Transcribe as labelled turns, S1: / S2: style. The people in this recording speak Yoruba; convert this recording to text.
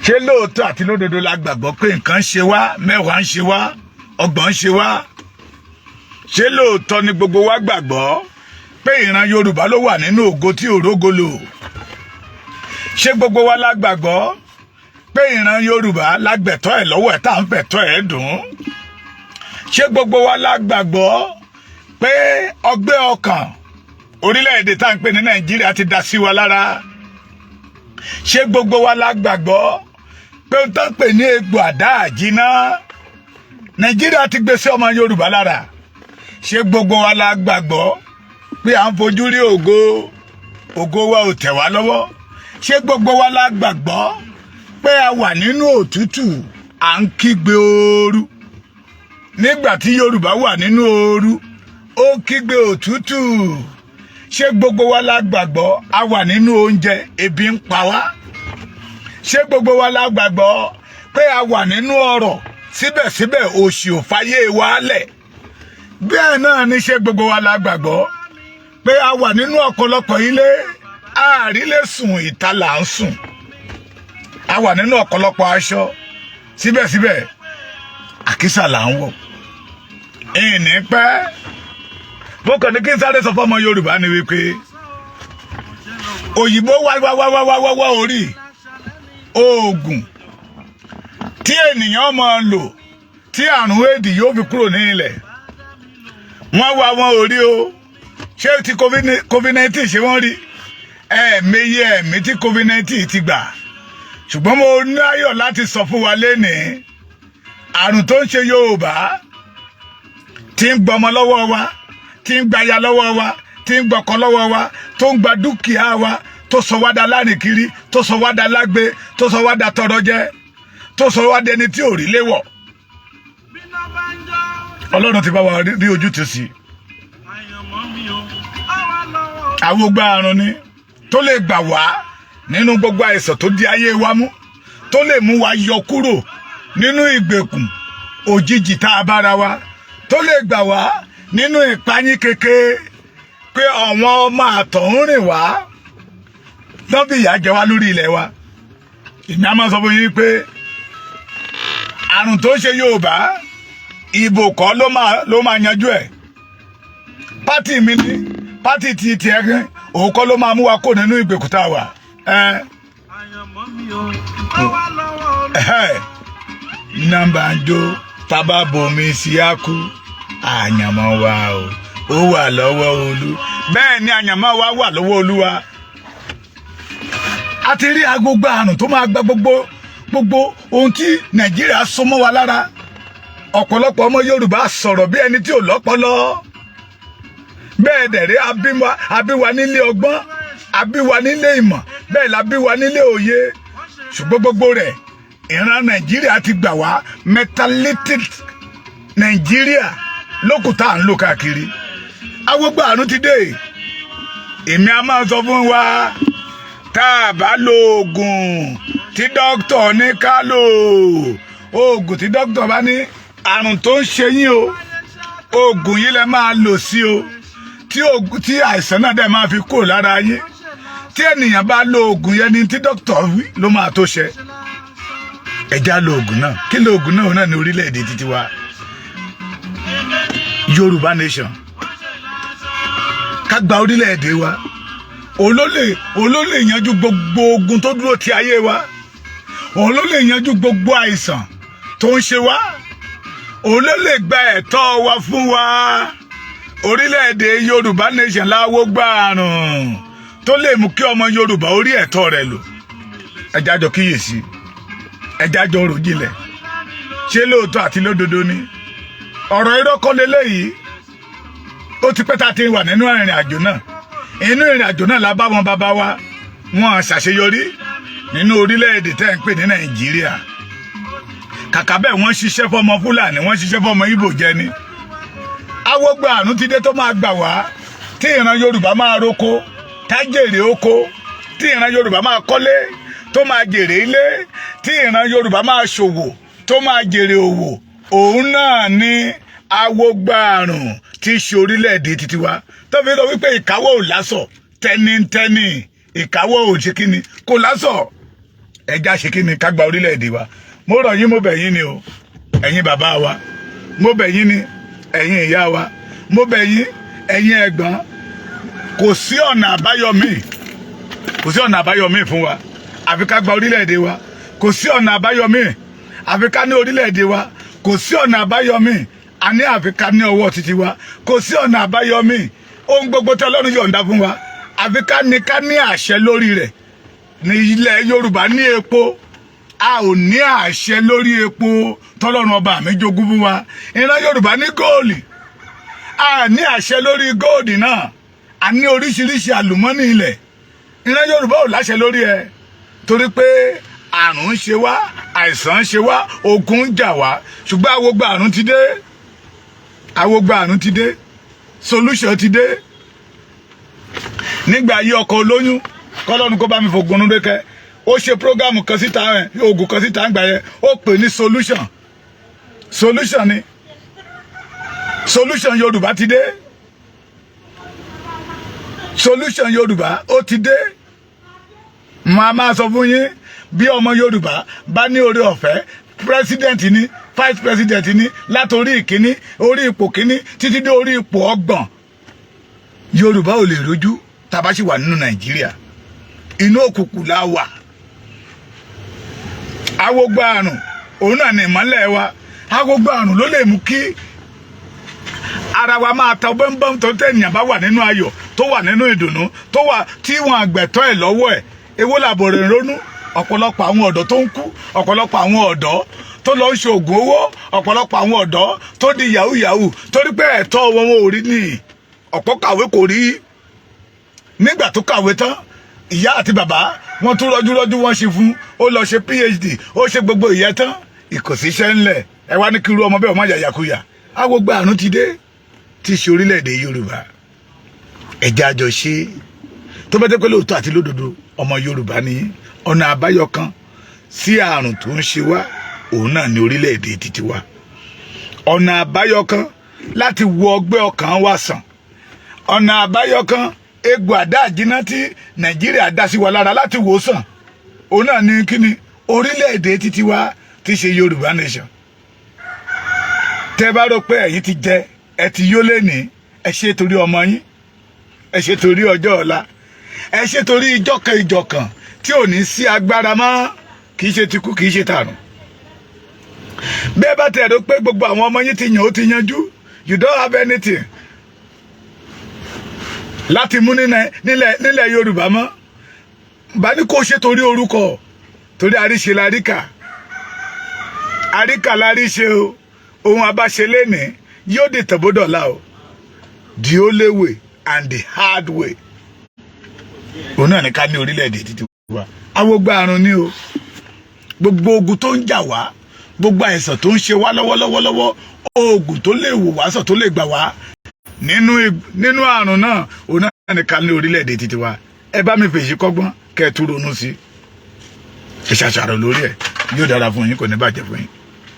S1: ṣé lóòótọ́ àti lódodo la gbàgbọ́ pé nǹkan ṣe wá, mẹ́wàá ń ṣe wá, ọgbọ̀n ń ṣe wá? Ṣé lóòótọ́ ni gbogbo wa gbàgbọ́ pé ìran Yorùbá ló wà nínú ògo tí ò rógolo? Ṣé gbogbo wa la gbàgbọ́ pé ìran Yorùbá lágbẹ̀tọ́ ẹ̀ lọ́wọ́ ẹ̀ tá à ń fẹ̀tọ́ ẹ̀ dùn? Ṣé gbogbo wa la gbàgbọ́ pé ọgbẹ́ ọkàn orílẹ̀-èdè tá à ń pè ní Nàìjíríà ti dá sí wa lára? Ṣé gbogbo wa la gbàgbọ́ pé ó tán pè ní egbò àdá àjínà Nàìjíríà ti gbé sí ọmọ Yorùbá lára? Ṣé gbogbo wa la gbàgbọ́ pé à ń fojú rí ògo wa ò tẹ̀ wá lọ́wọ́? Ṣé gbogbo wa la gbàgbọ́ pé a wà nínú òtútù à ń kígbe ooru? Nígbà tí Yorùbá wà nínú ooru ó kígbe òtútù. Ṣé gbogbo wa la gbàgbọ́ a wà nínú oúnjẹ ebi ń pa wá? Ṣé gbogbo wa la gbàgbọ́ pé a wà nínú ọrọ̀ síbẹ̀síbẹ̀ òṣì ò fàyè wa lẹ̀? Bẹ́ẹ̀ náà ni ṣé gbogbo wa la gbàgbọ́ pé a wà nínú ọ̀pọ̀lọpọ̀ ilé àrílé sùn ìta là ń sùn? A wà nínú ọ̀pọ̀lọpọ̀ aṣọ síbẹ̀síbẹ̀ àkísà là ń wọ̀. Ìní pẹ́ mo kàn ní kí n sáré sọ fún ọmọ Yorùbá ni wípé òyìnbó wá orí oògùn tí ènìyàn máa lò tí àrùn éèdì yóò fi kúrò ní ilẹ̀. Wọ́n wá wọn orí o. Ṣé ti COVID-19 ṣe wọ́n rí? Ẹ̀ẹ̀mẹyẹ ẹ̀mí tí COVID-19 ti gbà. Ṣùgbọ́n mo ní ayọ̀ láti sọ fún wa lénìí àrùn tó ń ṣe Yorùbá tí ń gbọmọ lọ́wọ́ wa, tí ń gbaya lọ́wọ́ wa, tí ń gbọkọ lọ́wọ́ wa, tó ń gba dúkìá wa, tó sọ wá da lárìnkiri, tó sọ wá da lágbe, tó sọ wá da tọrọ jẹ, tó sọ wá dẹni tí ò rí léwọ̀. Ọlọ́run ti bá wa rí ojútùú sí. Àwògbà àrùn ni tó lè gbà wá nínú gbogbo àìsàn tó di ayé wa mú, tó lè mú wa yọ kúrò nínú ìgbèkùn òjijì tá a bára wa, tó lè gbà wá nínú ìpayín kékeré pé àwọn ọmọ àtọ̀hún rìn wá tán bí ìyà jẹ wá lórí ilẹ̀ wa. Ìmí a máa sọ fún yín pé àrùn tó ṣe Yorùbá ìbò kọ́ ló máa yanjú ẹ̀. Pátì mi ní pátì ti tiẹ̀ gan òun kọ́ ló máa mú wa kó nínú ìgbèkùn tá a wà. Nọ́mbà ń jó tábà bomi sí àkú àyànmọ́ wa ó wà lọ́wọ́ Olú. Bẹ́ẹ̀ ni àyànmọ́ wa wà lọ́wọ́ Olúwa. A ti rí agbógbá àrùn tó máa gba gbogbo ohun tí Nàìjíríà so mọ́ wa lára. Ọ̀pọ̀lọpọ̀ ọmọ Yorùbá sọ̀rọ̀ bí ẹni tí ò lọ́pọlọ. Bẹ́ẹ̀ dẹ̀rẹ́ abíwa nílé ọgbọ́n, abíwa nílé ìmọ̀, bẹ́ẹ̀ la bíwa nílé òye. Ṣùgbọ́n gbogbo rẹ̀ ìran Nàìjíríà ti gbà wá metalytic Nàìjíríà lókùtà à ń lò káàkiri. Agbógbá àrùn ti dé. Èmi a máa sọ fún wa tá a bá lo oògùn tí dókítà ní ká lò, oògùn tí dókítà bá ní àrùn tó ń ṣe yín o, oògùn yìí lẹ máa lò sí o, tí àìsàn náà dẹ̀ máa fi kúrò lára yín. Tí ènìyàn bá lo oògùn yẹn ni tí dókítà wí ló máa tó ṣe. Ẹja lo oògùn náà. Kí lo oògùn náà ní orílẹ̀-èdè títí wa? Yorùbá nation. Ká gba orílẹ̀-èdè wa. Olólè yanjú gbogbo ogun tó dúró ti ayé wa. Olólè yanjú gbogbo àìsàn tó ń ṣe wá. Olólè gba ẹ̀tọ́ wa fún wa. Orílẹ̀-èdè Yorùbá nation láwó gbà àrùn tó lè mú kí ọmọ Yorùbá orí ẹ̀tọ́ rẹ̀ lò. Ẹja jọ kíyèsí. Ẹja jọ rò jinlẹ̀. Ṣé lóòótọ́ àti lódodo ni? Ọ̀rọ̀ irọ́ kọ́ leléyìí. Ó ti pẹ́ tá a ti wà nínú ìrìn àjò náà. Inú ìrìn àjò náà la bá wọn bàbá wa wọn ṣàṣeyọrí nínú orílẹ̀-èdè tẹ́ ń pè ní Nàìjíríà. Kàkà bẹ́ẹ̀ wọ́n ṣiṣẹ́ fọmọ Fúlàní, wọ́n ṣiṣẹ́ fọmọ Ìgbò jẹ ni. Agbógbá àrùn ti dé tó máa gbà wá tí ìran Yorùbá máa roko tá jèrè oko, tí ìran Yorùbá máa kọ́lé tó máa jèrè ilé, tí ìran Yorùbá máa ṣòwò tó máa jèrè òwò. Òun náà ni agbógbá àrùn tí ṣe orílẹ̀-èdè títí wa. Tó fi lọ wípé ìkáwọ́ ò lásọ̀, tẹ́nítẹ́nì ìkáwọ́ ò ṣe kíni kò lásọ̀. ẹja ṣe kí ni ká gba orílẹ̀-èdè wa. Mo rọ̀ yín, mo bẹ̀ yín ni o, ẹ̀yin bàbá wa, mo bẹ̀ yín ni ẹ̀yin ìyá wa, mo bẹ̀ yín ẹ̀yin ẹ̀gbọ́n. Kò sí ọ̀nà àbáyọ míì, kò sí ọ̀nà àbáyọ míì fún wa àfi ká gba orílẹ̀-èdè wa. Kò sí ọ̀nà àbáyọ míì àfi ká ní orílẹ̀-èdè wa. Kò sí ọ̀nà àbáyọ míì àní àfi ká ní ọwọ́ títí wa. Kò sí ọ̀nà àbáyọ míì, ohun gbogbo tí Ọlọ́run yọ̀ǹda fún wa àfi ká ní àṣẹ lórí rẹ̀. Ní ilẹ̀ Yorùbá ní epo, a ò ní àṣẹ lórí epo tọ́lọ́run ọba mi jogún fún wa. Ìran Yorùbá ní góòlì, a ní àṣẹ lórí góòlì náà. A ní oríṣiríṣi àlùmọ́nì ilẹ̀. Ìran Yorùbá ò láṣẹ lórí ẹ̀ torí pé àrùn ń ṣe wá, àìsàn ń ṣe wá, ogun ń jà wá. Ṣùgbọ́n awogba àrùn ti dé, awogba àrùn ti dé, solution ti dé. Nígbà ayé ọkọ olóyún, kọ́lọ́run kó bá mi fògùn ọdún rékẹ́, ó ṣe prógámù kan síta rẹ̀, oògùn kan síta ń gbà yẹn, ó pè ní solution. Solution ni, solution Yorùbá ti dé, solution Yorùbá ó ti dé. Màá máa sọ fún yín, bí ọmọ Yorùbá bá ní oore ọ̀fẹ́, president ni, vice president ni, látòrí ìkíní, orí ipò kíní títí dé orí ipò 30, Yorùbá ò lè rojú tá bá sì wà nínú Nàìjíríà. Inú òkùnkùn la wà. Awogba àrùn òun náà ni ìmọ́lẹ̀ wa. Awogba àrùn ló lè mú kí ara wa máa ta bọ́m̀bọ́m tó tẹ̀yìn bá wà nínú ayọ̀, tó wà nínú ìdùnnú, tó wà tí wọn àgbẹ̀tọ́ ẹ̀ lọ́wọ́ ẹ̀. Èwo làbọ̀ rẹ̀ ronú? Ọ̀pọ̀lọpọ̀ àwọn ọ̀dọ́ tó ń kú, ọ̀pọ̀lọpọ̀ àwọn ọ̀dọ́ tó lọ ń ṣe ògùn owó, ọ̀pọ̀lọpọ̀ àwọn ọ̀dọ́ tó di yahoo yahoo torí pé ẹ̀tọ́ wọn ò rí ní. Ọ̀pọ̀ kàwé kò rí. Nígbà tó kàwé tán, ìyá àti bàbá wọn tún rọjú wọn ṣe fún, ó lọ ṣe PhD, ó ṣe gbogbo ìyẹn tán, ìkòsíṣẹ́ ńlẹ̀. Ẹ wá ní kí irú ọmọ bẹ́ẹ̀ ọmọ yàyàkuyà. Awogba àrùn ti dé, tí ṣe orílẹ̀-èdè Yorùbá. Ẹ jẹ́ a jọ ṣe. Tó bá jẹ́ pé lóòótọ́ àti lódodo ọmọ Yorùbá ni, ọ̀nà àbáyọ kan sí àrùn tó ń ṣe wá, òun náà ní orílẹ̀-èdè títí wa. Ọ̀nà àbáyọ kan láti wo ọgbẹ́ ọkàn wa sàn. Ọ̀nà àbáyọ kan, egbò àdá àjínà tí Nàìjíríà dá sí wa lára láti wò sàn, òun náà ní kíni, orílẹ̀-èdè títí wa tí ṣe Yorùbá nation. Tẹ́ bá rò pé ẹ̀yin ti jẹ, ẹ ti yó lẹ́ni, ẹ ṣe torí ọmọ yín, ẹ ṣe torí ọjọ́ ọ̀la, ẹ ṣe torí ìjọkan tí ò ní sí agbára mọ́, kìí ṣe tikú, kìí ṣe tàrùn. Bẹ́ẹ̀ bá tẹ̀ rò pé gbogbo àwọn ọmọ yín ti yàn, ó ti yanjú, you don't have anything láti mú nílẹ̀ Yorùbá mọ́. Bá ní kó ṣe torí orúkọ, torí àríṣe láríkà, àríkà láríṣe o, ohun abáṣe lénìí yóò dé tẹ̀bọ́dọ̀lá o. The only way and the hard way, òun náà ní ká ní orílẹ̀-èdè títí wa. Awogba àrùn ni o. Gbogbo ogun tó ń jà wá, gbogbo àìsàn tó ń ṣe wá lọ́wọ́lọ́wọ́, oògùn tó lè wò wá sàn, tó lè gbà wá nínú àrùn náà, òun náà ní ká ní orílẹ̀-èdè títí wa. Ẹ bá mi fèsì kọ́gbọ́n, kẹ́ ẹ tún ronú sí. Ẹ ṣàṣàrò lórí ẹ̀, yóò dára fún yín, kò ní bàjẹ́ fún yín.